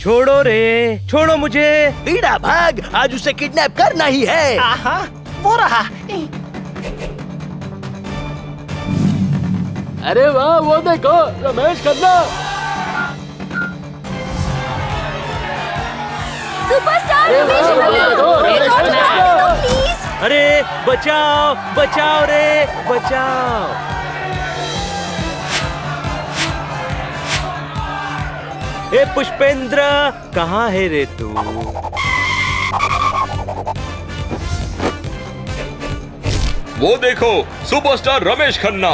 छोड़ो रे, छोड़ो मुझे। बीड़ा भाग, आज उसे किडनैप करना ही है। आहा, वो रहा। अरे वाह, वो देखो रमेश खन्ना। सुपरस्टार अरे रमेश वाह, खन्ना, वाह, एक और रमेश बार खन्ना। तो प्लीज। अरे बचाओ, बचाओ रे, बचाओ। ए पुष्पेंद्र, कहाँ है रे तू? वो देखो सुपरस्टार रमेश खन्ना।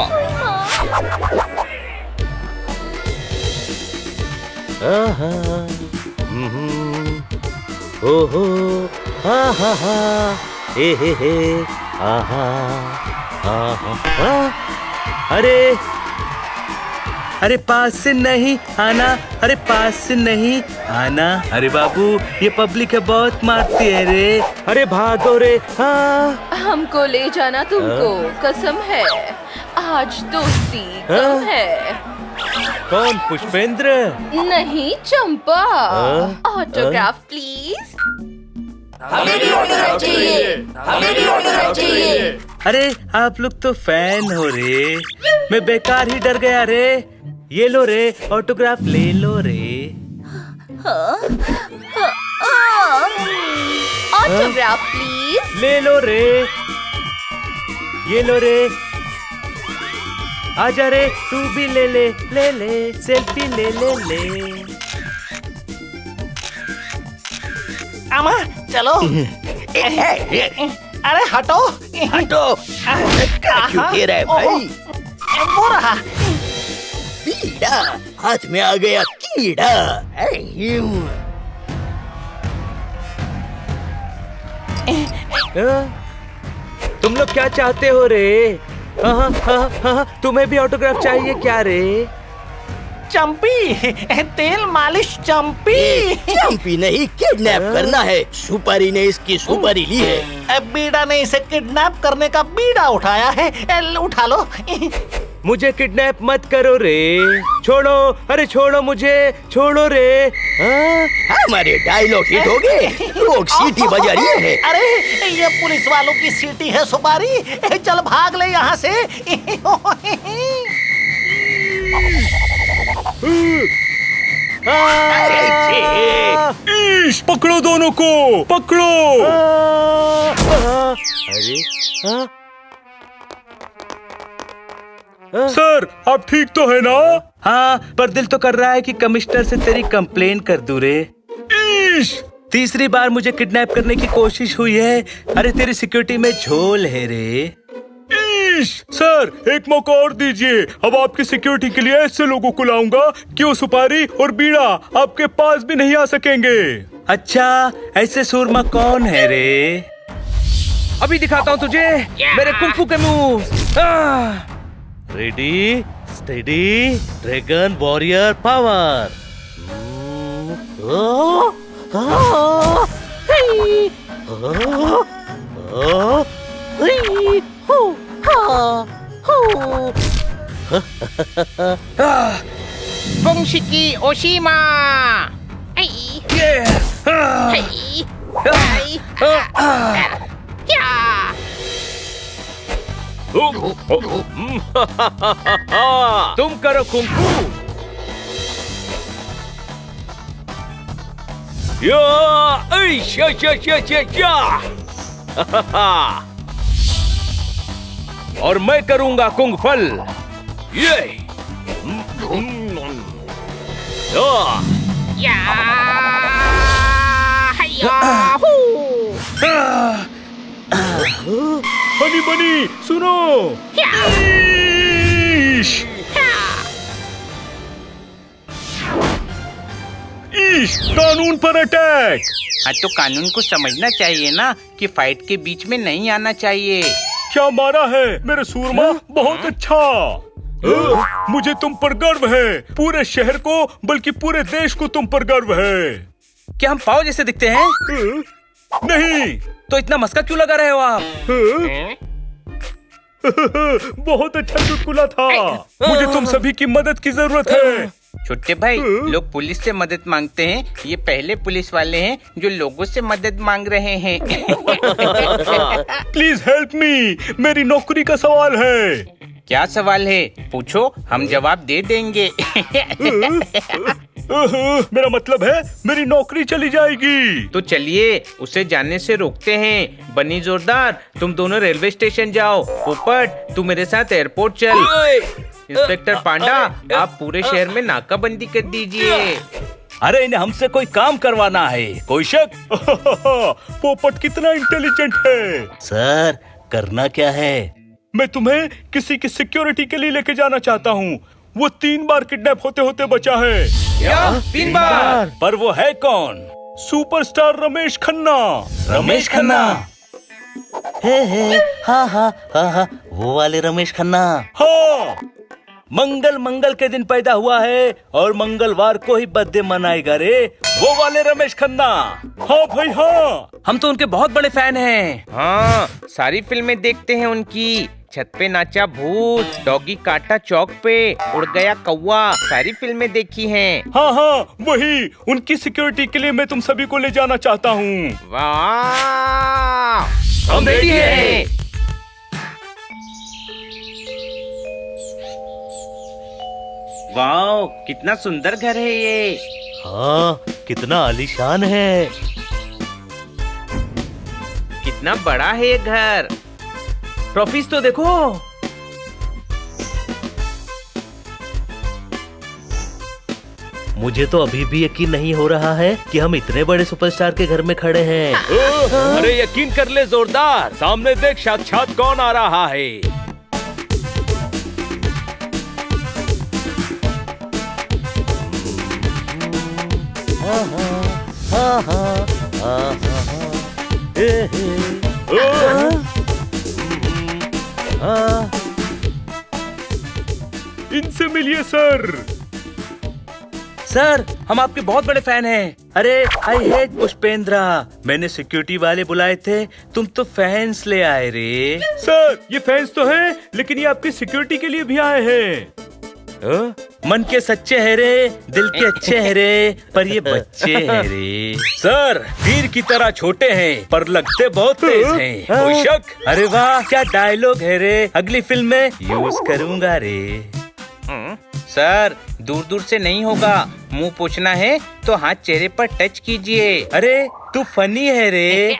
आहा, ओहो, आहा, हे, आहा, आहा, अरे अरे पास से नहीं आना, अरे पास से नहीं आना। अरे बाबू, ये पब्लिक है बहुत मारती है रे। अरे भागो रे। हाँ हमको ले जाना तुमको, कसम है आज दोस्ती कम है। कौन? पुष्पेंद्र? नहीं चंपा। हाँ? Autograph please. हमें भी ऑटोग्राफ चाहिए, हमें भी ऑटोग्राफ चाहिए। अरे आप लोग तो फैन हो रे, मैं बेकार ही डर गया रे। ये लो रे, ऑटोग्राफ ले लो रे। Autograph please. ले लो रे, ये लो रे। आजा रे, तू भी ले ले, ले ले, सेल्फी ले ले ले। अमा चलो। अरे हटो। हटो, क्यों गिर रहा है भाई? वो रहा। बीड़ा, हाथ में आ गया कीड़ा। तुम लोग क्या चाहते हो रे? तुम्हें भी ऑटोग्राफ चाहिए क्या रे? चंपी, तेल मालिश चंपी। चंपी नहीं, किडनैप करना है। सुपारी ने इसकी सुपारी ली है। बीड़ा ने इसे किडनैप करने का बीड़ा उठाया है। उठा लो। मुझे किडनैप मत करो रे, छोड़ो। अरे छोड़ो मुझे, छोड़ो रे। हमारे डायलॉग हिट हो गए, लोग सीटी बजा रही है। अरे ये पुलिस वालों की सीटी है सुपारी। चल भाग ले यहाँ से। ईश, पकड़ो दोनों को, पकड़ो। अरे सर, आप ठीक तो है ना? हाँ, पर दिल तो कर रहा है कि कमिश्नर से तेरी कंप्लेन कर दूं रे। ईश, तीसरी बार मुझे किडनैप करने की कोशिश हुई है। अरे तेरी सिक्योरिटी में झोल है रे। सर एक मौका और दीजिए। अब आपकी सिक्योरिटी के लिए ऐसे लोगों को लाऊंगा कि वो सुपारी और बीड़ा आपके पास भी नहीं आ सकेंगे। अच्छा, ऐसे सूरमा कौन है रे? अभी दिखाता हूँ तुझे मेरे कुंफू के moves. Ready, steady, dragon warrior power. Bongshiki Oshima! Ay! Hey! Ay! Yeah! तुम करो कुंफू। और मैं करूंगा कुंग फल। ये बनी बनी सुनो। ईश, ईश, कानून पर अटैक। हाँ तो कानून को समझना चाहिए ना कि फाइट के बीच में नहीं आना चाहिए। क्या मारा है मेरे सूरमा, बहुत अच्छा। मुझे तुम पर गर्व है, पूरे शहर को बल्कि पूरे देश को तुम पर गर्व है। क्या हम पाव जैसे दिखते हैं? नहीं। तो इतना मस्का क्यों लगा रहे हो आप? बहुत अच्छा चुटकुला था। मुझे तुम सभी की मदद की जरूरत है। छोटे भाई, लोग पुलिस से मदद मांगते हैं, ये पहले पुलिस वाले हैं जो लोगों से मदद मांग रहे हैं। प्लीज हेल्प मी, मेरी नौकरी का सवाल है। क्या सवाल है? पूछो, हम जवाब दे देंगे। मेरा मतलब है मेरी नौकरी चली जाएगी। तो चलिए उसे जाने से रोकते हैं। बनी जोरदार, तुम दोनों रेलवे स्टेशन जाओ। पोपट, तू मेरे साथ एयरपोर्ट चल। इंस्पेक्टर पांडा, आप पूरे शहर में नाकाबंदी कर दीजिए। अरे इन्हें हमसे कोई काम करवाना है, कोई शक? पोपट कितना इंटेलिजेंट है। सर, करना क्या है? मैं तुम्हें किसी की सिक्योरिटी के लिए लेके जाना चाहता हूँ। वो 3 बार किडनैप होते होते बचा है। क्या? 3 बार? पर वो है कौन? सुपरस्टार रमेश खन्ना। रमेश खन्ना? हे, हाँ, वो वाले रमेश खन्ना। हाँ, मंगल के दिन पैदा हुआ है और मंगलवार को ही बर्थडे मनाएगा रे, वो वाले रमेश खन्ना। हाँ भाई हाँ, हम तो उनके बहुत बड़े फैन हैं। हाँ, सारी फिल्में देखते हैं उनकी। छत पे नाचा भूत, डॉगी काटा चौक पे, उड़ गया कौवा, सारी फिल्में देखी हैं। हाँ, वही। उनकी सिक्योरिटी के लिए मैं तुम सभी को ले जाना चाहता हूँ। वाह, हम रेडी हैं। वाह, कितना सुंदर घर है ये। हाँ, कितना आलीशान है। कितना बड़ा है ये घर। ट्रॉफीज तो देखो। मुझे तो अभी भी यकीन नहीं हो रहा है कि हम इतने बड़े सुपरस्टार के घर में खड़े हैं। अरे यकीन कर ले जोरदार, सामने देख साक्षात कौन आ रहा है। इनसे मिलिए सर। सर, हम आपके बहुत बड़े फैन हैं। अरे आई हेट पुष्पेंद्रा, मैंने सिक्योरिटी वाले बुलाए थे, तुम तो फैंस ले आए रे। सर, ये फैंस तो हैं, लेकिन ये आपकी सिक्योरिटी के लिए भी आए हैं। मन के सच्चे है रे, दिल के अच्छे है रे, पर ये बच्चे है रे। सर, तीर की तरह छोटे हैं पर लगते बहुत तेज हैं, कोई शक? अरे वाह, क्या डायलॉग है रे, अगली फिल्म में यूज करूंगा रे। सर, दूर दूर से नहीं होगा, मुंह पोंछना है तो हाथ चेहरे पर टच कीजिए। अरे तू फनी है रे।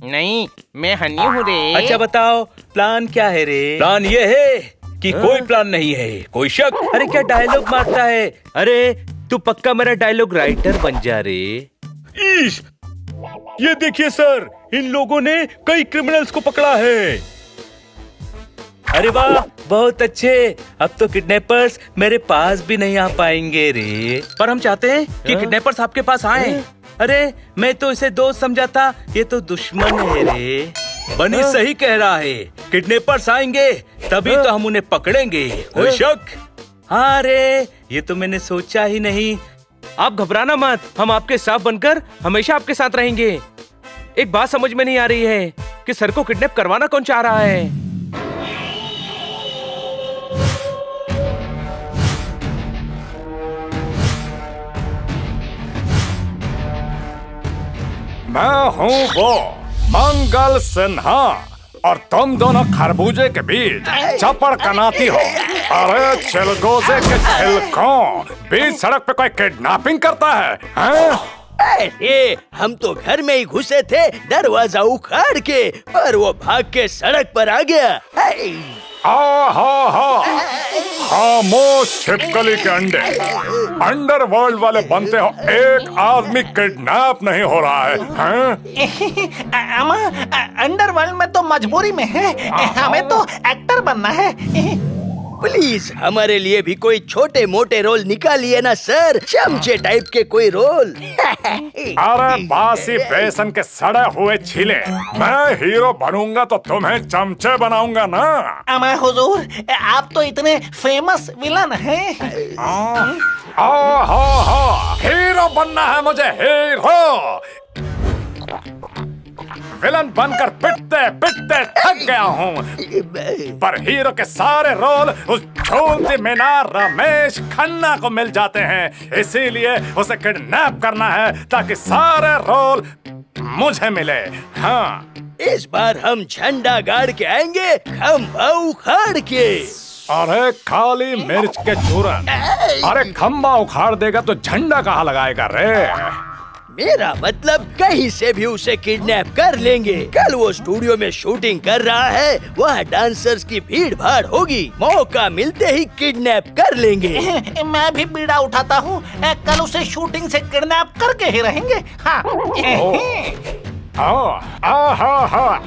नहीं, मैं हनी हूँ रे। अच्छा बताओ, प्लान क्या है रे? प्लान ये है कि कोई प्लान नहीं है, कोई शक? अरे क्या डायलॉग मारता है? अरे तू पक्का मेरा डायलॉग राइटर बन जा रे। ईश, ये देखिए सर, इन लोगों ने कई क्रिमिनल्स को पकड़ा है। अरे वाह, बहुत अच्छे। अब तो किडनैपर्स मेरे पास भी नहीं आ पाएंगे रे। पर हम चाहते हैं कि किडनैपर्स आपके पास आए। अरे मैं तो इसे दोस्त समझा था, ये तो दुश्मन है रे। बनी सही कह रहा है, किडनैपर्स आएंगे तभी तो हम उन्हें पकड़ेंगे, कोई शक? हाँ रे, ये तो मैंने सोचा ही नहीं। आप घबराना मत, हम आपके साथ बनकर हमेशा आपके साथ रहेंगे। एक बात समझ में नहीं आ रही है कि सर को किडनैप करवाना कौन चाह रहा है। मैं हूँ वो मंगल सिन्हा, और तुम दोनों खरबूजे के बीच चपड़ कनाती हो। अरे चिलगोजे के छिलकों, बीच सड़क पे कोई किडनैपिंग करता है, हैं? अरे हम तो घर में ही घुसे थे दरवाजा उखाड़ के, और वो भाग के सड़क पर आ गया। खामोश छिपकली के अंडे, अंडरवर्ल्ड वाले बनते हो, एक आदमी किडनैप नहीं हो रहा है, हैं? अमा, अंडरवर्ल्ड में तो मजबूरी में है, हमें तो एक्टर बनना है। प्लीज हमारे लिए भी कोई छोटे मोटे रोल निकालिए ना सर, चमचे टाइप के कोई रोल। अरे बासी बेसन के सड़े हुए छिले, मैं हीरो बनूंगा तो तुम्हें चमचे बनाऊंगा ना। अमा हुजूर, आप तो इतने फेमस विलन हैं। हीरो बनना है मुझे, हीरो। विलन बनकर पिटते पिटते थक गया हूँ। पर हीरो के सारे रोल उस झोलती मीनार रमेश खन्ना को मिल जाते हैं, इसीलिए उसे किडनैप करना है ताकि सारे रोल मुझे मिले। हाँ, इस बार हम झंडा गाड़ के आएंगे, खंभा उखाड़ के। अरे काली मिर्च के चूरन, अरे खंबा उखाड़ देगा तो झंडा कहाँ लगाएगा रे? मेरा मतलब कहीं से भी उसे किडनैप कर लेंगे। कल वो स्टूडियो में शूटिंग कर रहा है, वहाँ डांसर्स की भीड़ भाड़ होगी, मौका मिलते ही किडनैप कर लेंगे। मैं भी बीड़ा उठाता हूँ, कल उसे शूटिंग से किडनैप करके ही रहेंगे। हाँ।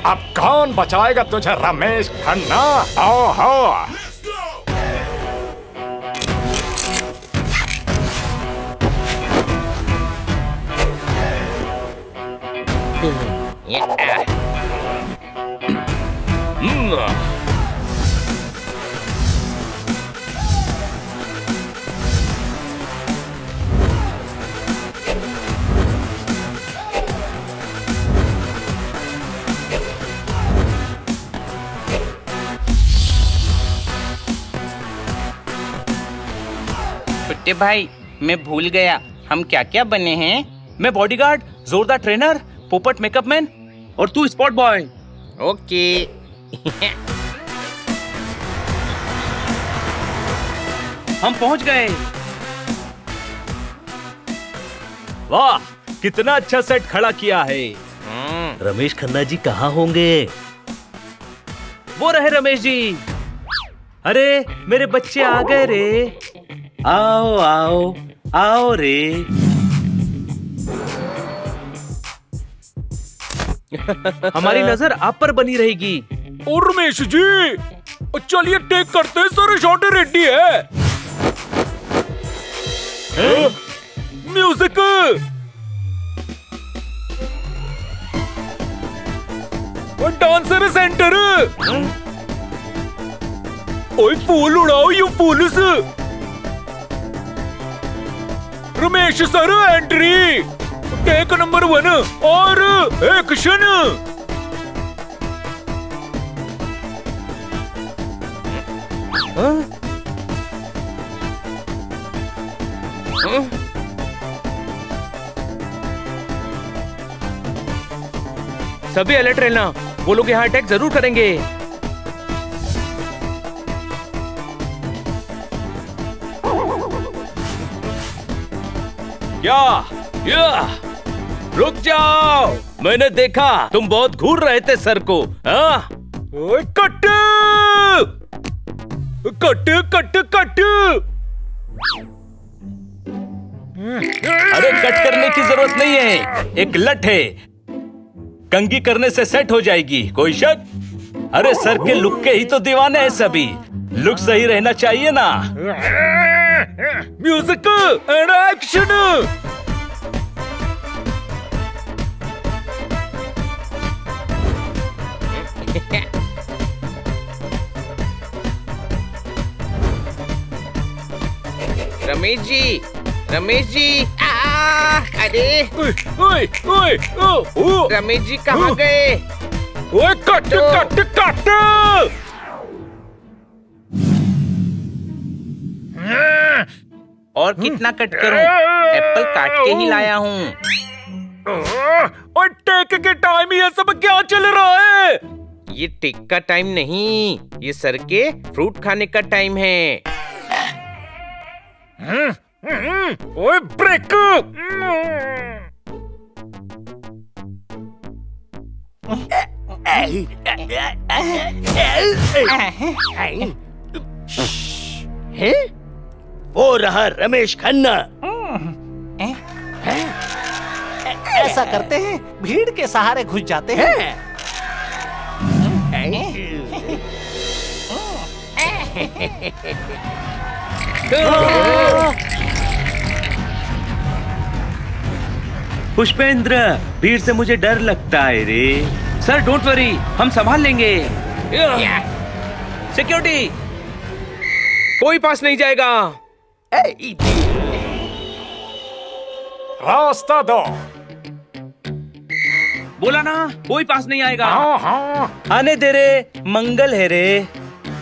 अब कौन बचाएगा तुझे रमेश खन्ना? छोटे भाई, मैं भूल गया हम क्या क्या बने हैं। मैं बॉडीगार्ड, जोरदार ट्रेनर, पोपट मेकअप मैन और तू स्पॉट बॉय। ओके। हम पहुंच गए। वाह, कितना अच्छा सेट खड़ा किया है। रमेश खन्ना जी कहाँ होंगे? वो रहे रमेश जी। अरे मेरे बच्चे आ गए रे। आओ आओ आओ रे। हमारी नजर आप पर बनी रहेगी। और रमेश जी, चलिए टेक करते हैं, सारे शॉट रेडी है। म्यूजिक। और डांसर सेंटर। ओए फूल उड़ाओ, you fools. Ramesh sir entry, take number 1 और एक्शन। सभी अलर्ट रहना, वो लोग यहाँ अटैक जरूर करेंगे। या रुक जाओ, मैंने देखा तुम बहुत घूर रहे थे सर को। हाँ? ओए कट कट कट कट। अरे कट करने की जरूरत नहीं है, एक लट है, कंघी करने से सेट हो जाएगी। कोई शक? अरे सर के लुक के ही तो दीवाने हैं सभी, लुक सही रहना चाहिए ना। Music and action. Ramesh ji, Ramesh ji, अरे ओए ओए ओ रमेश जी कहाँ गए? ओए कट कट कट। और कितना कट करूं? एप्पल काट के ही लाया हूँ। और टेक के टाइम ये सब क्या चल रहा है? ये टेक का टाइम नहीं, ये सर के फ्रूट खाने का टाइम है। ओए ब्रेक। हैं? वो रहा रमेश खन्ना। ऐसा करते हैं, भीड़ के सहारे घुस जाते हैं। पुष्पेंद्र, भीड़ से मुझे डर लगता है रे। सर डोंट वरी, हम संभाल लेंगे। सिक्योरिटी, कोई पास नहीं जाएगा। रास्ता दो। बोला ना कोई पास नहीं आएगा। हाँ हाँ। आने दे रे, मंगल है रे।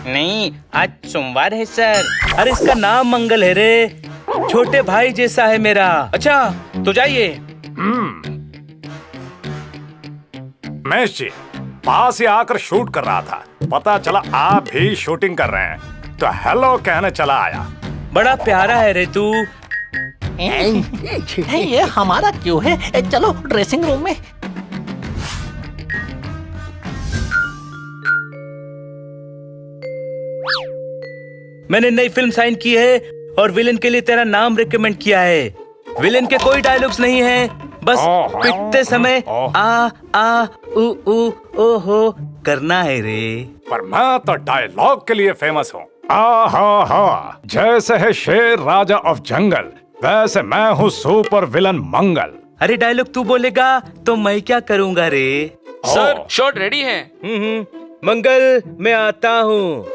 नहीं, आज सोमवार है सर। अरे इसका नाम मंगल है रे, छोटे भाई जैसा है मेरा। अच्छा तो जाइए। महेश जी पास ही आकर शूट कर रहा था, पता चला आप भी शूटिंग कर रहे हैं, तो हेलो कहने चला आया। बड़ा प्यारा है रे तू। ये हमारा क्यों है? चलो ड्रेसिंग रूम में। मैंने नई फिल्म साइन की है और विलेन के लिए तेरा नाम रिकमेंड किया है। विलेन के कोई डायलॉग्स नहीं है, बस पिटते समय आ उ ओहो करना है रे। पर मैं तो डायलॉग के लिए फेमस हूँ। हा जैसे है शेर राजा ऑफ जंगल, वैसे मैं हूँ सुपर विलन मंगल। अरे डायलॉग तू बोलेगा तो मैं क्या करूँगा रे। सर शॉट रेडी है। मंगल मैं आता हूँ।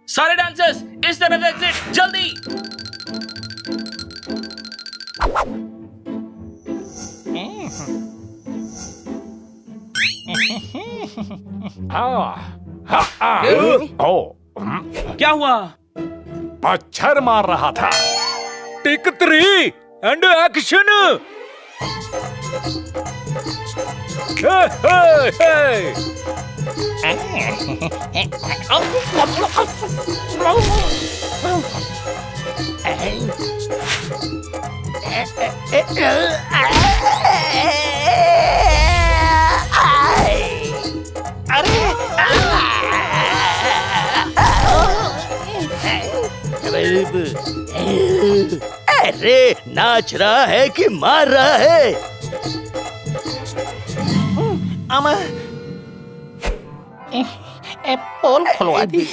सारे डांसर्स इस तरफ एग्जिट, जल्दी। क्या हुआ? मच्छर मार रहा था। Take 3 and action. अरे नाच रहा है कि मार रहा है? पोल खुलवा दी,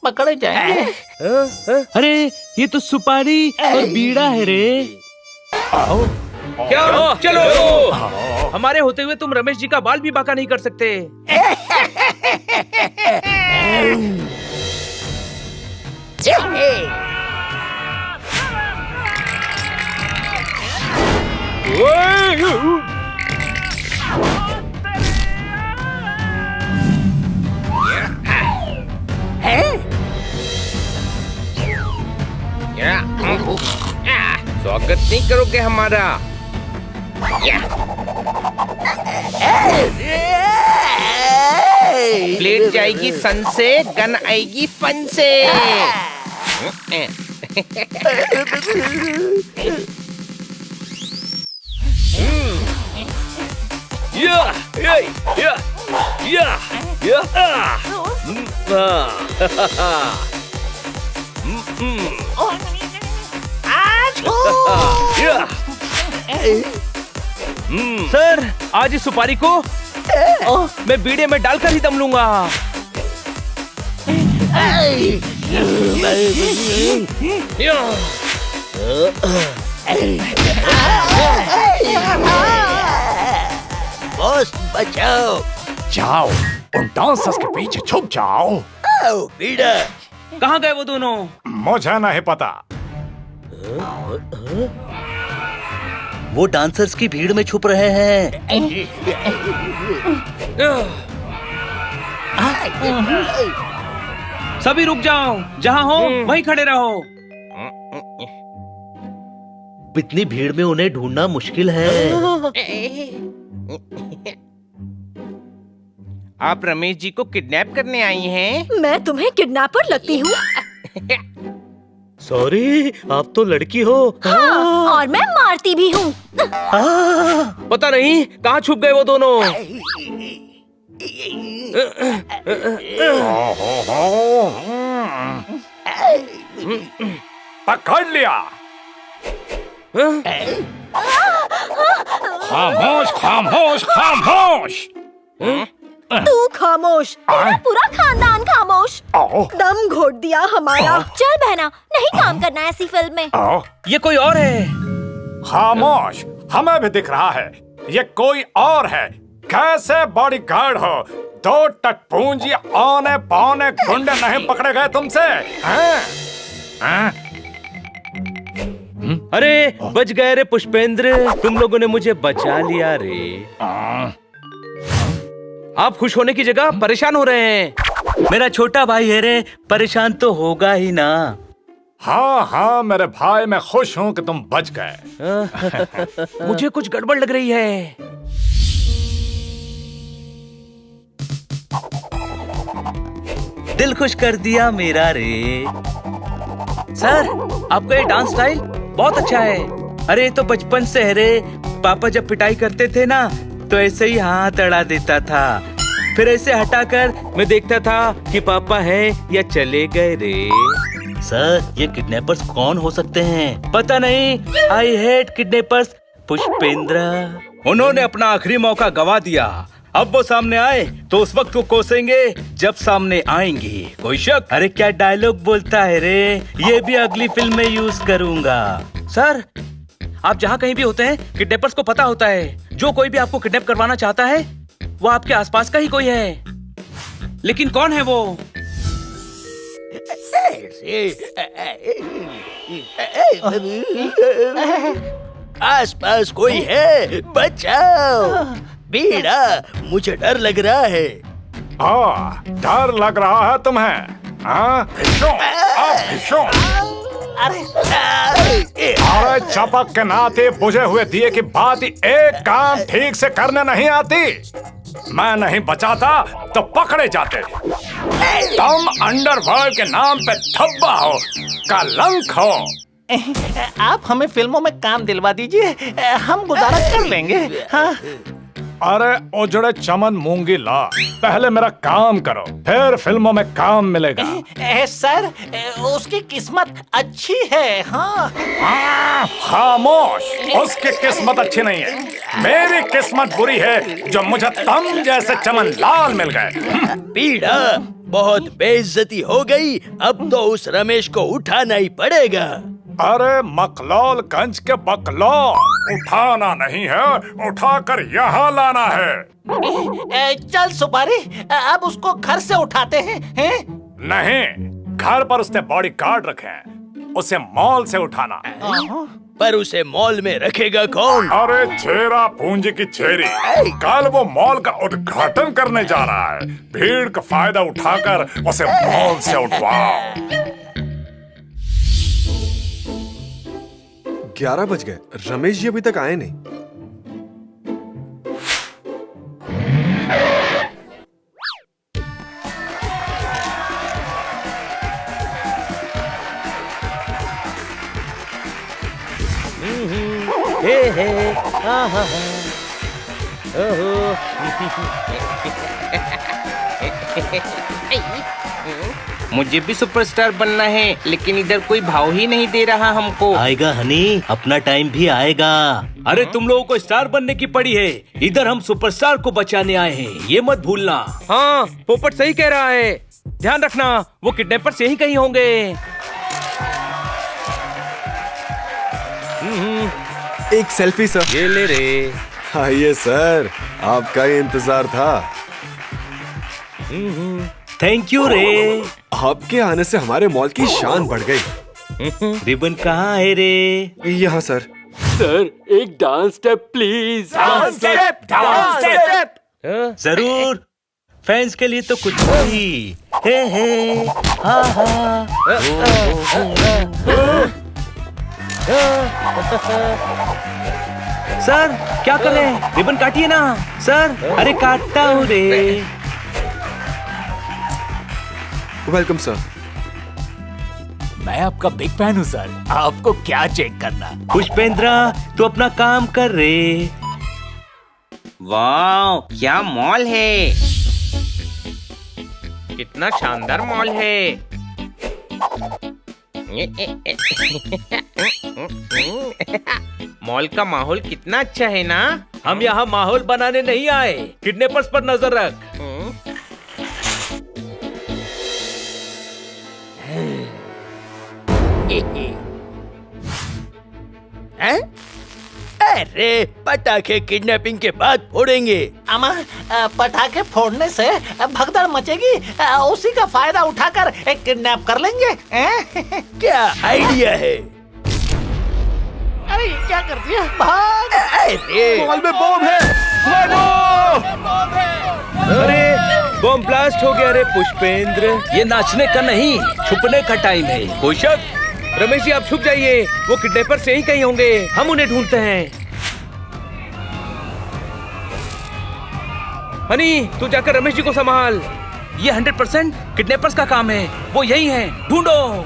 पकड़े जाएंगे। अरे ये तो सुपारी और बीड़ा है रे। क्या? चलो। हमारे होते हुए तुम रमेश जी का बाल भी बांका नहीं कर सकते। स्वागत नहीं करोगे हमारा? प्लेट जाएगी सन से, गन आएगी फन से। सर आज इस सुपारी को मैं बीड़े में डालकर ही दम लूंगा। बॉस बचाओ। जाओ उन डांसर्स के पीछे छुप जाओ। आओ बीड़ा। कहाँ गए वो दोनों? मुझे नहीं पता। वो डांसर्स की भीड़ में छुप रहे हैं। सभी रुक जाओ, जहाँ हो वहीं खड़े रहो। इतनी भीड़ में उन्हें ढूंढना मुश्किल है। आप रमेश जी को किडनैप करने आई हैं? मैं तुम्हें किडनैपर लगती हूँ? सॉरी, आप तो लड़की हो। हाँ, और मैं मारती भी हूँ। पता नहीं कहाँ छुप गए वो दोनों। पकड़ लिया। खामोश खामोश खामोश। तू खामोश, तेरा पूरा खानदान खामोश। दम घोट दिया हमारा। चल बहना, नहीं काम करना ऐसी फिल्म में। ये कोई और है। खामोश, हमें भी दिख रहा है ये कोई और है। कैसे बॉडीगार्ड हो? 2 टटपूंजी औने पौने गुंडे नहीं पकड़े गए तुमसे? हैं? हैं? अरे बच गए रे पुष्पेंद्र, तुम लोगों ने मुझे बचा लिया रे। आप खुश होने की जगह परेशान हो रहे हैं। मेरा छोटा भाई है रे, परेशान तो होगा ही ना। हाँ हाँ मेरे भाई, मैं खुश हूँ कि तुम बच गए। मुझे कुछ गड़बड़ लग रही है। दिल खुश कर दिया मेरा रे। सर, आपका ये डांस स्टाइल बहुत अच्छा है। अरे ये तो बचपन से है रे। पापा जब पिटाई करते थे ना, तो ऐसे ही हाथ अड़ा देता था, फिर ऐसे हटाकर मैं देखता था कि पापा हैं या चले गए रे। सर, ये किडनैपर्स कौन हो सकते हैं? पता नहीं। I hate kidnappers Pushpendra. उन्होंने अपना आखिरी मौका गवा दिया। अब वो सामने आए तो उस वक्त को कोसेंगे जब सामने आएंगे। कोई शक? अरे क्या डायलॉग बोलता है रे, ये भी अगली फिल्म में यूज करूंगा। सर, आप जहाँ कहीं भी होते हैं, किडनैपर्स को पता होता है जो कोई भी आपको किडनैप करवाना चाहता है वो आपके आसपास का ही कोई है। लेकिन कौन है वो? आसपास कोई है, बचाओ। बीड़ा, मुझे डर लग रहा है। हाँ, डर लग रहा है तुम्हें? हाँ? भिषो, अब भिषो। अरे चपक के नाते बुझे हुए दिए की बात ही एक काम ठीक से करने नहीं आती। मैं नहीं बचाता तो पकड़े जाते। तुम अंडरवर्ल्ड के नाम पे धब्बा हो, कलंक हो। आप हमें फिल्मों में काम दिलवा दीजिए, हम गुजारा कर लेंगे। हाँ? अरे उजड़े चमन मूंगी ला, पहले मेरा काम करो, फिर फिल्मों में काम मिलेगा। सर, उसकी किस्मत अच्छी है। हाँ। खामोश, उसकी किस्मत अच्छी नहीं है, मेरी किस्मत बुरी है जो मुझे तुम जैसे चमन लाल मिल गए। बीड़ा, बहुत बेइज्जती हो गई। अब तो उस रमेश को उठाना ही पड़ेगा। अरे मकलौलगंज के बकलौल, उठाना नहीं है, उठाकर यहाँ लाना है। चल सुपारी, अब उसको घर से उठाते हैं, हैं? नहीं, घर पर उसने बॉडी गार्ड रखे हैं, उसे मॉल से उठाना। पर उसे मॉल में रखेगा कौन? अरे छेरा पूंजी की छेरी, कल वो मॉल का उद्घाटन करने जा रहा है। भीड़ का फायदा उठाकर उसे मॉल से उठवाओ। 11 बज गए, रमेश जी अभी तक आए नहीं। हे हे, हा हा हा, ओहो। मुझे भी सुपरस्टार बनना है, लेकिन इधर कोई भाव ही नहीं दे रहा हमको। आएगा हनी, अपना टाइम भी आएगा। अरे तुम लोगों को स्टार बनने की पड़ी है, इधर हम सुपरस्टार को बचाने आए हैं, ये मत भूलना। हाँ, पोपट सही कह रहा है। ध्यान रखना, वो किडनैपर्स यहीं कहीं होंगे। एक सेल्फी सर। ये ले रे। आइए सर, आपका ही इंतजार था। थैंक यू रे। आपके आने से हमारे मॉल की शान बढ़ गई। रिबन कहाँ है रे? यहाँ सर। सर, एक डांस स्टेप प्लीज। जरूर, फैंस के लिए तो कुछ भी। हे हे, हा हा, सर क्या कर रहे हैं? रिबन काटिए ना सर। अरे काटता हूँ रे। Welcome sir. मैं आपका बिग फैन हूँ सर। आपको क्या चेक करना? पुष्पेंद्र, तू अपना काम कर रे। वाह, क्या मॉल है! कितना शानदार मॉल है। मॉल का माहौल कितना अच्छा है ना। हम यहाँ माहौल बनाने नहीं आए, किडनैपर्स पर नजर रख। हैं? अरे पटाखे किडनैपिंग के बाद फोड़ेंगे। अमा, पटाखे फोड़ने से भगदड़ मचेगी, उसी का फायदा उठाकर किडनैप कर लेंगे। क्या आइडिया है? अरे क्या कर दिया? भाग! अरे मॉल में बॉम्ब है। अरे बम ब्लास्ट हो गया रे पुष्पेंद्र। ये नाचने का नहीं, छुपने का टाइम है। कोई शक? रमेश जी आप छुप जाइए, वो किडनैपर से ही कहीं होंगे, हम उन्हें ढूंढते हैं। हनी तू जाकर रमेश जी को संभाल। ये 100% किडनैपर्स का काम है, वो यही है, ढूंढो।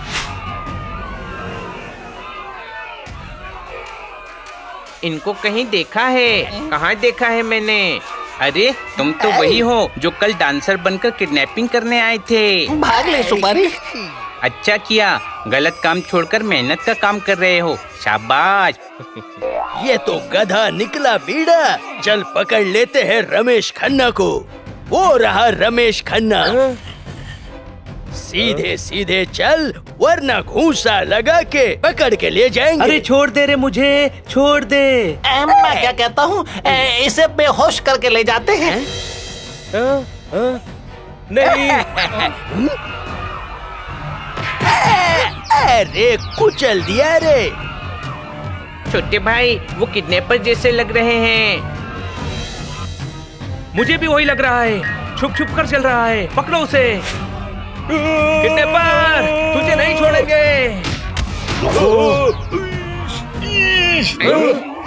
इनको कहीं देखा है? कहाँ देखा है मैंने? अरे तुम तो वही हो जो कल डांसर बनकर किडनैपिंग करने आए थे। भाग ले सुपारी। अच्छा किया, गलत काम छोड़कर मेहनत का काम कर रहे हो, शाबाश। ये तो गधा निकला बीड़ा। चल पकड़ लेते हैं रमेश खन्ना को। वो रहा रमेश खन्ना। सीधे सीधे चल, वरना घूंसा लगा के पकड़ के ले जाएंगे। अरे छोड़ दे रे मुझे, छोड़ दे। मैं क्या कहता हूँ, इसे बेहोश करके ले जाते हैं। नहीं। अरे कुचल दिया रे। छोटे भाई वो किडनैपर जैसे लग रहे हैं। मुझे भी वही लग रहा है, छुप छुप कर चल रहा है। पकड़ो उसे। किडनैपर तुझे नहीं छोड़ेंगे।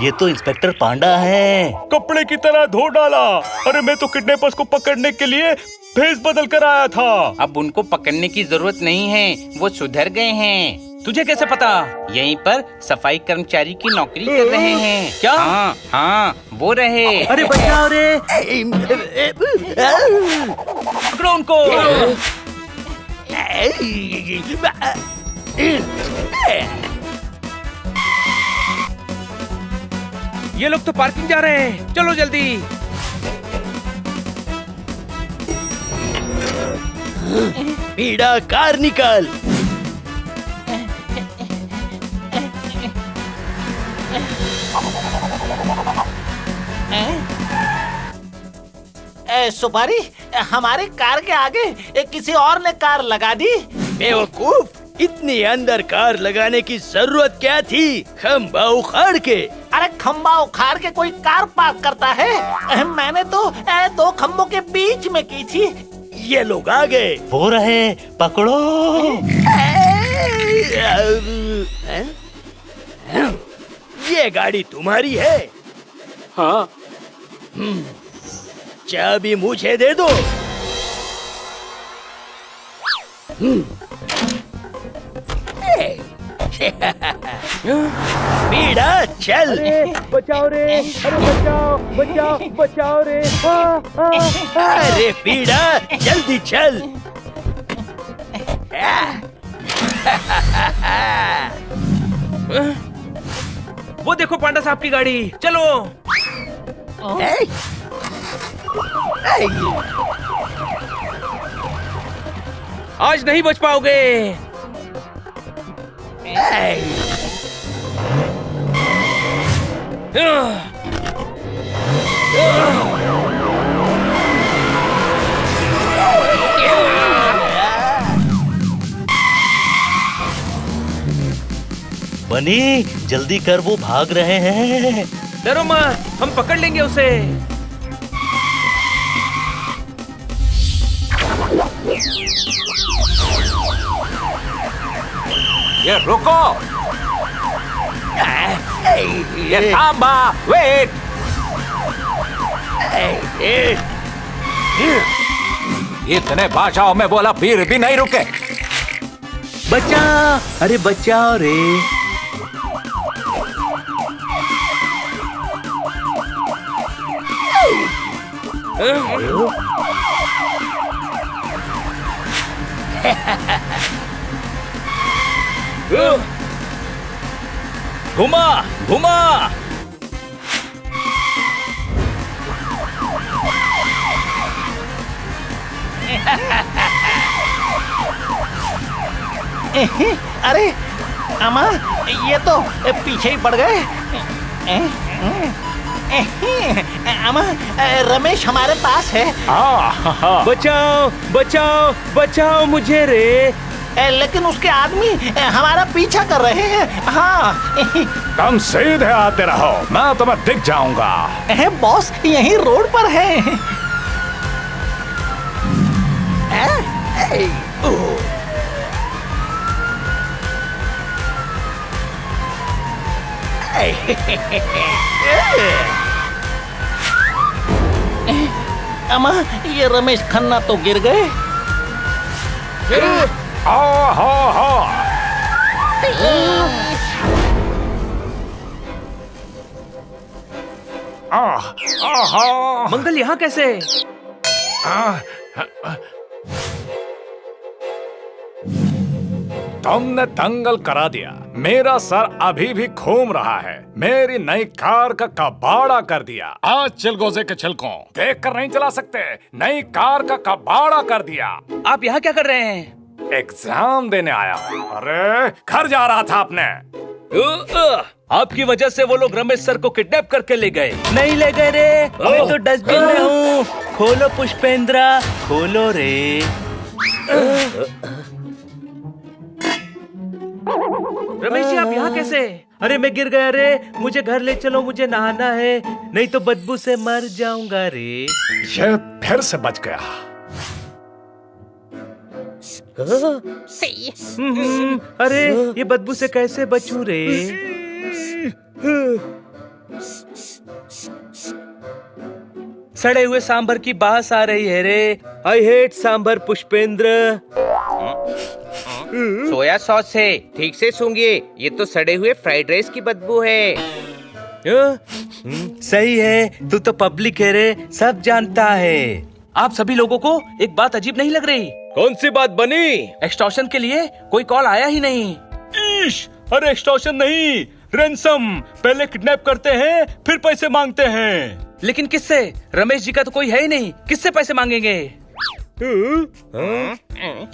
ये तो इंस्पेक्टर पांडा है। कपड़े की तरह धो डाला। अरे मैं तो किडनैपर्स को पकड़ने के लिए भेस बदल कर आया था। अब उनको पकड़ने की जरूरत नहीं है, वो सुधर गए हैं। तुझे कैसे पता? यहीं पर सफाई कर्मचारी की नौकरी कर रहे हैं। क्या? हाँ हाँ वो रहे। अरे बचाओ रे। पकड़ो उनको। ये लोग तो पार्किंग जा रहे हैं, चलो जल्दी। पीड़ा कार निकाल। सुपारी, हमारी कार के आगे किसी और ने कार लगा दी। बेवकूफ, इतनी अंदर कार लगाने की जरूरत क्या थी? खंबा उखाड़ के। अरे खंबा उखाड़ के कोई कार पार्क करता है? मैंने तो 2 खंबों के बीच में की थी। ये लोग आ गए। वो रहे, पकड़ो। ये गाड़ी तुम्हारी है? हाँ। चाबी मुझे दे दो। पीड़ा चल। बचाओ रे, अरे बचाओ बचाओ बचाओ रे। अरे पीड़ा जल्दी चल। वो देखो पांडा साहब की गाड़ी, चलो। आज नहीं बच पाओगे। बनी जल्दी कर, वो भाग रहे हैं। डरो मत, हम पकड़ लेंगे उसे। ये रुको। ये थांबा, वेट। इतने भाषाओं में बोला फिर भी नहीं रुके। बचा, अरे बचाओ रे। घुमा घुमा। अरे अमा, ये तो पीछे ही पड़ गए। अमा, रमेश हमारे पास है। बचाओ बचाओ बचाओ मुझे रे। लेकिन उसके आदमी हमारा पीछा कर रहे हैं। हाँ तुम सीधे आते रहो, मैं तुम्हें दिख जाऊंगा। बॉस यही रोड पर है। अम्मा ये रमेश खन्ना तो गिर गए। मंगल यहाँ कैसे? तुमने दंगल करा दिया। मेरा सर अभी भी घूम रहा है। मेरी नई कार का कबाड़ा कर दिया। आज चिलगोजे के छिलकों देख कर नहीं चला सकते। नई कार का कबाड़ा कर दिया। आप यहाँ क्या कर रहे हैं? एग्जाम देने आया हूँ। अरे घर जा रहा था आपने। आपकी वजह से वो लोग रमेश सर को किडनैप करके ले गए। नहीं ले गए रे, मैं तो डस्टबिन में हूँ। खोलो पुष्पेंद्रा, खोलो रे। रमेश जी आप यहाँ कैसे? अरे मैं गिर गया रे, मुझे घर ले चलो, मुझे नहाना है, नहीं तो बदबू से मर जाऊंगा रे। ये फिर से बच गया। अरे ये बदबू से कैसे बचूं रे? सड़े हुए सांभर की बास आ रही है रे। I hate sambar Pushpendra. Soya sauce है, ठीक से सूंघिए। ये तो सड़े हुए फ्राइड राइस की बदबू है। सही है, तू तो पब्लिक है रे, सब जानता है। आप सभी लोगों को एक बात अजीब नहीं लग रही? कौन सी बात बनी? एक्सटॉर्शन के लिए कोई कॉल आया ही नहीं। अरे एक्सटॉर्शन नहीं, रैंसम। पहले किडनैप करते हैं फिर पैसे मांगते हैं। लेकिन किससे? रमेश जी का तो कोई है ही नहीं, किससे पैसे मांगेंगे?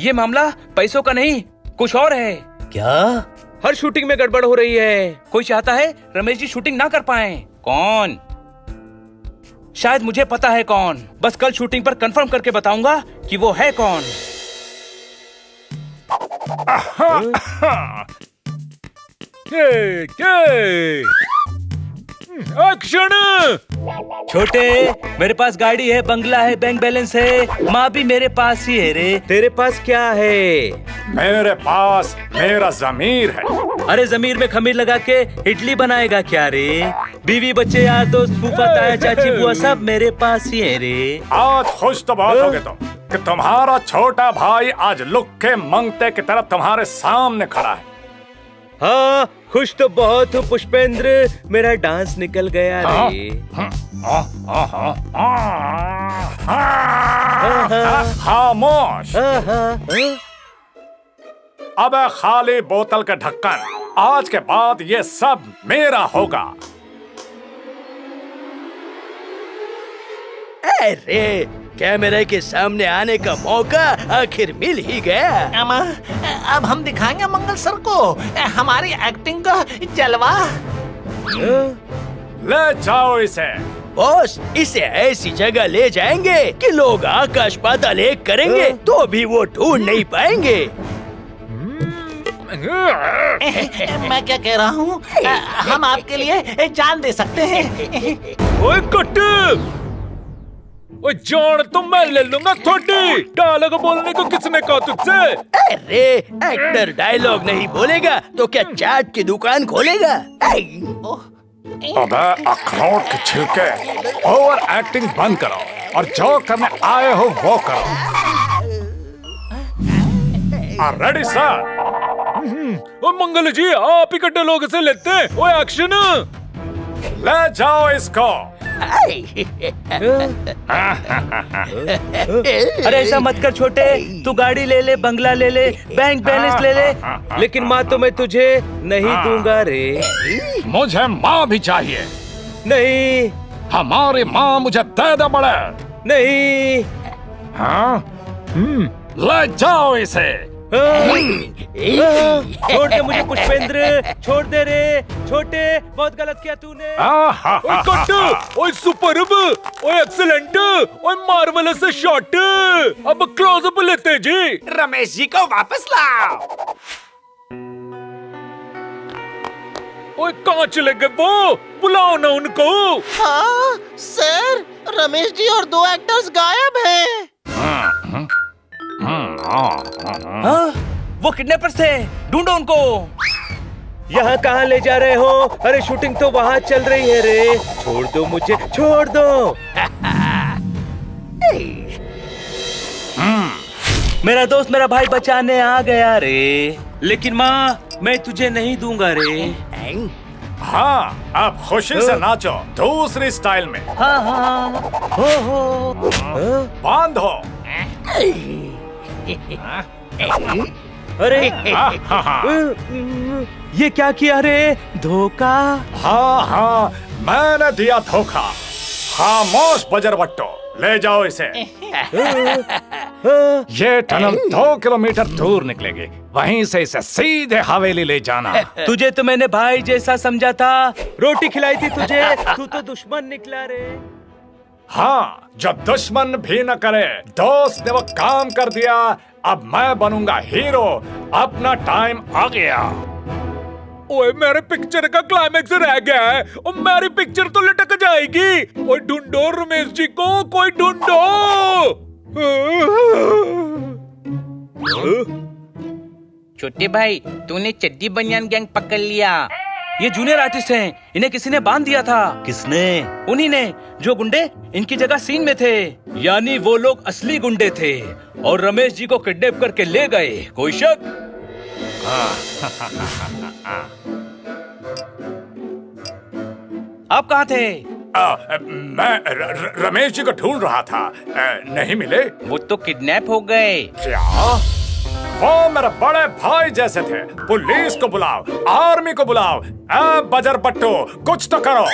ये मामला पैसों का नहीं, कुछ और है। क्या? हर शूटिंग में गड़बड़ हो रही है। कोई चाहता है रमेश जी शूटिंग ना कर पाए। कौन? शायद मुझे पता है कौन। बस कल शूटिंग पर कंफर्म करके बताऊंगा कि वो है कौन। एक्शन! छोटे, मेरे पास गाड़ी है, बंगला है, बैंक बैलेंस है, माँ भी मेरे पास ही है रे। तेरे पास क्या है? मेरे पास मेरा ज़मीर है। अरे जमीर में खमीर लगा के इडली बनाएगा क्या रे? बीवी बच्चे यार दोस्त फूफा ताया चाची बुआ सब मेरे पास ही है रे। आज खुश तो बहुत होगे तुम कि तुम्हारा छोटा भाई आज लुक्के मंगते की तरफ तुम्हारे सामने खड़ा है। हाँ खुश तो बहुत हूँ पुष्पेंद्र, मेरा डांस निकल गया रे। खामोश। अब खाली बोतल का ढक्कन। आज के बाद ये सब मेरा होगा। अरे कैमरे के सामने आने का मौका आखिर मिल ही गया। अम्मा अब हम दिखाएंगे मंगल सर को हमारी एक्टिंग का जलवा। ले जाओ इसे। बॉस इसे ऐसी जगह ले जाएंगे कि लोग आकाश पाताल एक करेंगे तो भी वो ढूंढ नहीं पाएंगे। मैं क्या कह रहा हूँ, हम आपके लिए जान दे सकते हैं। ओए कट्टू, ओ जान तो मैं ले लूंगा थोड़ी। डायलॉग बोलने को किसने कहा तुझसे? अरे एक्टर डायलॉग नहीं बोलेगा तो क्या चाट की दुकान खोलेगा? अबे अखरोट के छिलके, ओवर एक्टिंग बंद करो और जो करने आए हो वो करो। Ready sir? ओ मंगल जी आप इकट्ठे लोग से लेते हैं। ओ एक्शन! ले जाओ इसको। अरे ऐसा मत कर छोटे, तू गाड़ी ले ले, बंगला ले ले, बैंक बैलेंस ले ले, लेकिन माँ तो मैं तुझे नहीं दूंगा रे। मुझे माँ भी चाहिए। नहीं। हमारी माँ मुझे दे दे बड़े। नहीं। हाँ? ले जाओ इसे। छोड़ दे मुझे पुष्पेंद्र, छोड़ दे रे छोटे, बहुत गलत किया तूने। ओए कट, ओए सुपर्ब, ओए एक्सीलेंट, ओए मार्वेलस शॉट। अब क्लोजअप लेते हैं जी। रमेश जी को वापस लाओ। ओए कहाँ चले गए वो? बुलाओ ना उनको। हाँ सर, रमेश जी और 2 एक्टर्स गायब हैं। हाँ, वो किडनैपर्स थे, ढूंढो उनको। यहाँ कहाँ ले जा रहे हो? अरे शूटिंग तो वहाँ चल रही है रे, छोड़ दो मुझे, छोड़ दो। मेरा दोस्त मेरा भाई बचाने आ गया रे, लेकिन माँ मैं तुझे नहीं दूंगा रे। हाँ, अब खुशी से नाचो दूसरी स्टाइल में। हाँ हाँ हो बांधो। अरे ये क्या किया रे? धोखा। हाँ हाँ, मैंने दिया धोखा। खामोश बजरबट्टो, ले जाओ इसे। ये टनल 2 किलोमीटर दूर निकलेगी, वहीं से इसे सीधे हवेली ले जाना। तुझे तो मैंने भाई जैसा समझा था, रोटी खिलाई थी तुझे, तू तो दुश्मन निकला रे। हाँ, जब दुश्मन भी न करे, दोस्त ने वो काम कर दिया। अब मैं बनूंगा हीरो, अपना टाइम आ गया। ओए मेरे पिक्चर का क्लाइमेक्स रह गया है और मेरी पिक्चर तो लटक जाएगी। ओए ढूंढो रमेश जी को, कोई ढूंढो। छोटे भाई, तूने चड्डी बनियान गैंग पकड़ लिया। ये जूनियर आर्टिस्ट हैं, इन्हें किसी ने बांध दिया था। किसने? उन्हीं ने, जो गुंडे इनकी जगह सीन में थे। यानी वो लोग असली गुंडे थे और रमेश जी को किडनैप करके ले गए। कोई शक? आप कहाँ थे? मैं रमेश जी को ढूंढ रहा था, नहीं मिले। वो तो किडनैप हो गए। क्या? वो मेरे बड़े भाई जैसे थे। पुलिस को बुलाओ, आर्मी को बुलाओ। बजरबट्टो, कुछ तो करो।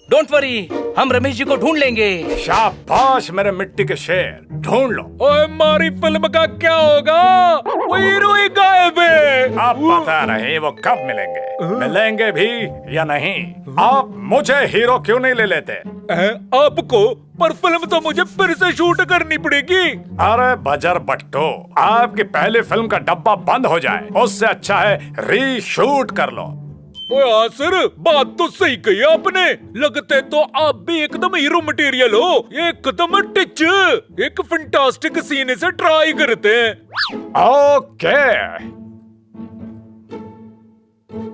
डोंट वरी, हम रमेश जी को ढूंढ लेंगे। शाबाश मेरे मिट्टी के शेर, ढूंढ लो। ओए हमारी फिल्म का क्या होगा? वो हीरो ही गायब है। अब पता नहीं वो कब मिलेंगे, मिलेंगे भी या नहीं। आप मुझे हीरो क्यों नहीं ले लेते? आपको? पर फिल्म तो मुझे फिर से शूट करनी पड़ेगी। अरे बजरबट्टो, आपकी पहली फिल्म का डब्बा बंद हो जाए, उससे अच्छा है रीशूट कर लो। ओए हाँ सर, बात तो सही कही आपने। लगते तो आप भी एकदम हीरो मटेरियल हो, एकदम टिच। एक फैंटास्टिक सीन से ट्राई करते हैं। ओके।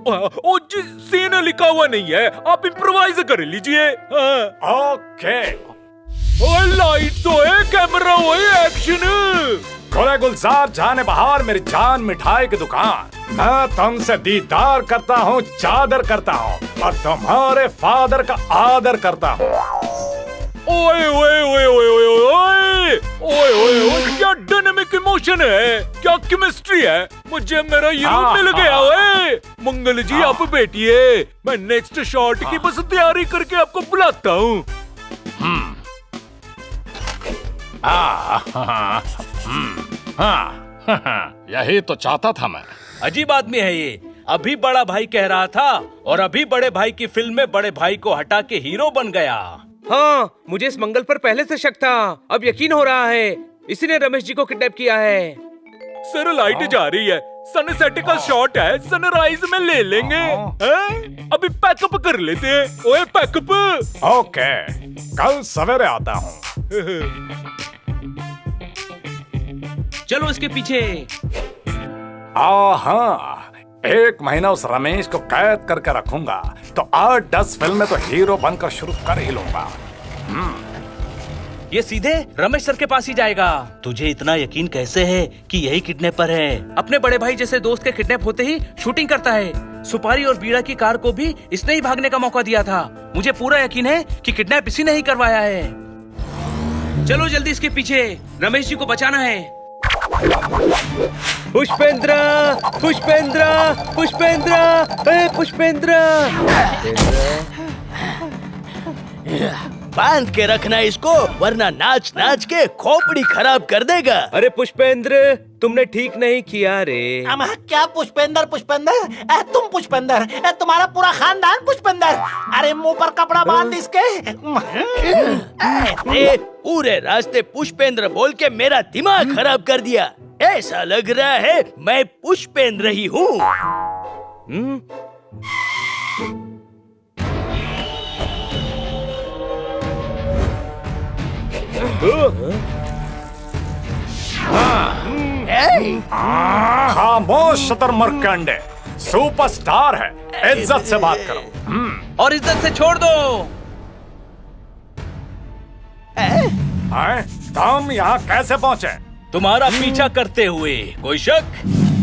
ओ जी, सीन लिखा हुआ नहीं है, आप इम्प्रोवाइज कर लीजिए। ओके। ओए लाइट्स ओए, कैमरा ओए, एक्शन। गोले गुलजार जाने बहार, मेरी जान मिठाई की दुकान। मैं तुमसे दीदार करता हूँ, चादर करता हूँ और तुम्हारे फादर का आदर करता हूँ। ओए ओए ओए ओए ओए ओए ओए ओए ओए, क्या डायनामिक इमोशन है, क्या केमिस्ट्री है। मुझे मेरा हीरो मिल गया। ओए मंगल जी, आप बैठिए, मैं नेक्स्ट शॉट की बस तैयारी करके आपको बुलाता हूँ। यही तो चाहता था मैं। अजीब आदमी है ये। अभी बड़ा भाई कह रहा था और अभी बड़े भाई की फिल्म में बड़े भाई को हटा के हीरो बन गया। हाँ, मुझे इस मंगल पर पहले से शक था, अब यकीन हो रहा है इसी ने रमेश जी को किडनैप किया है। सर लाइट जा रही है, सनसेट का शॉट है, सनराइज में ले लेंगे। अभी पैकअप कर लेते हैं। ओए पैकअप। ओके, कल सवेरे आता हूँ। चलो इसके पीछे। हाँ, 1 महीना उस रमेश को कैद करके रखूंगा तो 8-10 फिल्में तो हीरो बनकर शुरू कर ही लूंगा। ये सीधे रमेश सर के पास ही जाएगा। तुझे इतना यकीन कैसे है कि यही किडनैपर है? अपने बड़े भाई जैसे दोस्त के किडनैप होते ही शूटिंग करता है। सुपारी और बीड़ा की कार को भी इसने ही भागने का मौका दिया था। मुझे पूरा यकीन है कि किडनैप इसी ने ही करवाया है। चलो जल्दी इसके पीछे, रमेश जी को बचाना है। पुष्पेंद्र, पुष्पेंद्र, पुष्पेंद्र, पुष्पेंद्र। बांध के रखना इसको, वरना नाच नाच के खोपड़ी खराब कर देगा। अरे पुष्पेंद्र, तुमने ठीक नहीं किया रे। क्या पुष्पेंद्र? पुष्पेंद्र तुम पुष्पेंद्र, तुम्हारा पूरा खानदान पुष्पेंद्र। अरे मुंह पर कपड़ा बांध इसके। पूरे रास्ते पुष्पेंद्र बोल के मेरा दिमाग खराब कर दिया। ऐसा लग रहा है मैं पुष्पेंद्र ही हूँ। खामोश शतरमर्कंडे, सुपरस्टार है, इज्जत से बात करो। और इज्जत से छोड़ दो। तुम यहाँ कैसे पहुँचे? तुम्हारा पीछा करते हुए। कोई शक?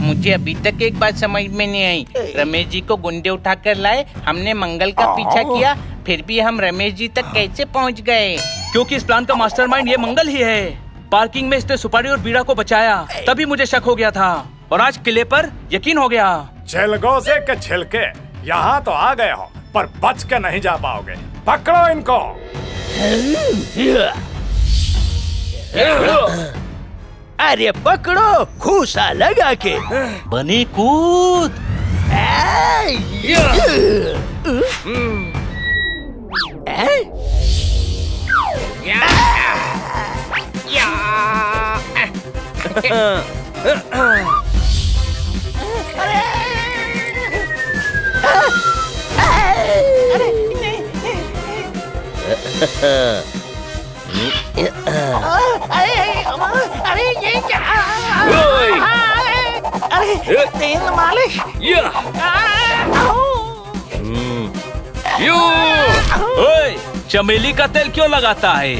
मुझे अभी तक एक बात समझ में नहीं आई। रमेश जी को गुंडे उठाकर लाए, हमने मंगल का पीछा किया, फिर भी हम रमेश जी तक कैसे पहुंच गए? क्योंकि इस प्लान का मास्टरमाइंड ये मंगल ही है। पार्किंग में इसने सुपारी और बीड़ा को बचाया, तभी मुझे शक हो गया था, और आज किले पर यकीन हो गया। चिलगोजे के छिलके, यहाँ तो आ गए हो, पर बच के नहीं जा पाओगे। पकड़ो इनको। अरे पकड़ो, घूसा लगा के। बनी कूद। अरे ये क्या? अरे तेल मालिश। ओए, चमेली का तेल क्यों लगाता है?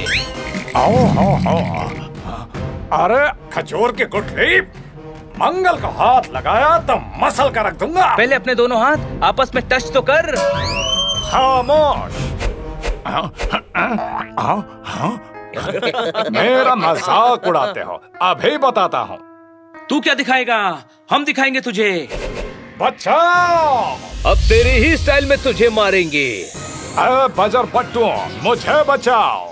अरे खजूर की गुठली, मंगल को हाथ लगाया तो मसल कर रख दूंगा। पहले अपने दोनों हाथ आपस में टच तो कर। खामोश। मेरा मजाक उड़ाते हो, अभी बताता हूँ। तू क्या दिखाएगा? हम दिखाएंगे तुझे। बचाओ! अब तेरी ही स्टाइल में तुझे मारेंगे। अरे बजर पट्टू, मुझे बचाओ।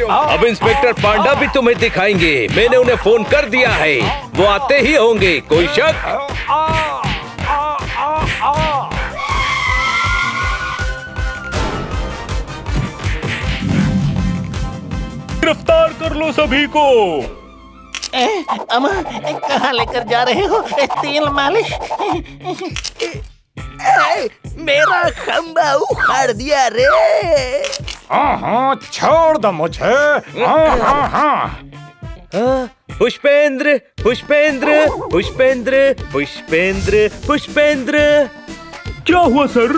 अब इंस्पेक्टर पांडा भी तुम्हें दिखाएंगे। मैंने उन्हें फोन कर दिया है, वो आते ही होंगे। कोई शक? गिरफ्तार कर लो सभी को। अम्मा कहाँ लेकर जा रहे हो? तेल मालिश। मेरा खंबा उखाड़ दिया रे। छोड़ दो मुझे। पुष्पेंद्र, पुष्पेंद्र, पुष्पेंद्र, पुष्पेंद्र, पुष्पेंद्र। क्या हुआ सर?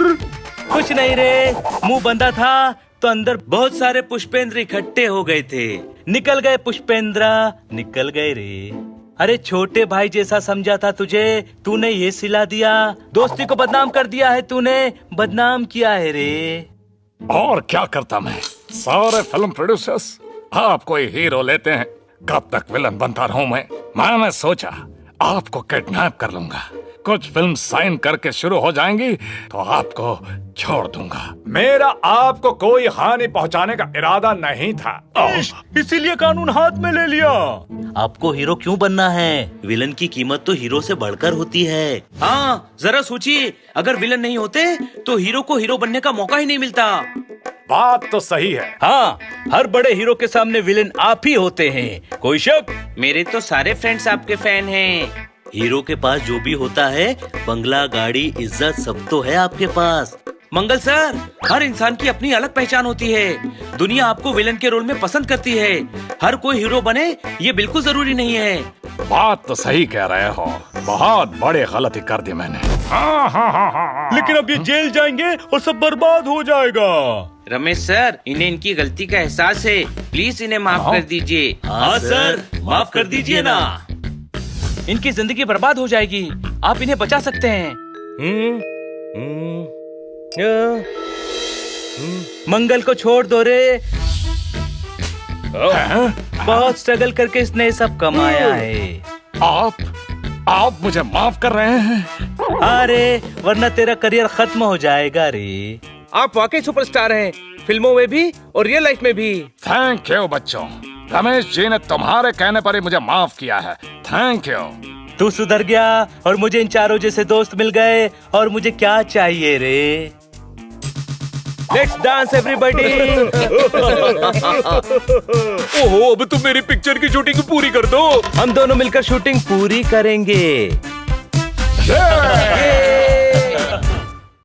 कुछ नहीं रे, मुंह बंधा था तो अंदर बहुत सारे पुष्पेंद्र इकट्ठे हो गए थे। निकल गए पुष्पेंद्र, निकल गए रे। अरे छोटे भाई जैसा समझा था तुझे, तूने ये सिला दिया। दोस्ती को बदनाम कर दिया है तूने, बदनाम किया है रे। और क्या करता मैं? सारे फिल्म प्रोड्यूसर्स आपको ही हीरो लेते हैं, कब तक विलन बनता रहूं मैं? मैंने सोचा आपको किडनैप कर लूंगा, कुछ फिल्म साइन करके शुरू हो जाएंगी तो आपको छोड़ दूंगा। मेरा आपको कोई हानि पहुंचाने का इरादा नहीं था, इसीलिए कानून हाथ में ले लिया। आपको हीरो क्यों बनना है? विलन की कीमत तो हीरो से बढ़कर होती है। हाँ, जरा सोचिए, अगर विलन नहीं होते तो हीरो को हीरो बनने का मौका ही नहीं मिलता। बात तो सही है। हाँ, हर बड़े हीरो के सामने विलन आप ही होते हैं। कोई शक? मेरे तो सारे फ्रेंड्स आपके फैन हैं। हीरो के पास जो भी होता है, बंगला, गाड़ी, इज्जत, सब तो है आपके पास। मंगल सर, हर इंसान की अपनी अलग पहचान होती है। दुनिया आपको विलन के रोल में पसंद करती है। हर कोई हीरो बने ये बिल्कुल जरूरी नहीं है। बात तो सही कह रहे हो, बहुत बड़ी गलती कर दी मैंने। लेकिन अब ये जेल जाएंगे और सब बर्बाद हो जाएगा। रमेश सर, इन्हें इनकी गलती का एहसास है, प्लीज इन्हें माफ कर दीजिए। हाँ सर, माफ कर दीजिए ना। इनकी जिंदगी बर्बाद हो जाएगी, आप इन्हें बचा सकते हैं। मंगल को छोड़ दो रे, बहुत स्ट्रगल करके इसने सब कमाया है। आप आप मुझे माफ कर रहे हैं? अरे वरना तेरा करियर खत्म हो जाएगा रे। आप वाकई सुपरस्टार हैं, फिल्मों में भी और रियल लाइफ में भी। थैंक यू बच्चों, रमेश जी ने तुम्हारे कहने पर ही मुझे माफ किया है। Thank you. तू सुधर गया और मुझे इन चारों जैसे दोस्त मिल गए, और मुझे क्या चाहिए रे? Let's dance everybody. ओहो, अब तुम मेरी पिक्चर की शूटिंग पूरी कर दो। हम दोनों मिलकर शूटिंग पूरी करेंगे। ये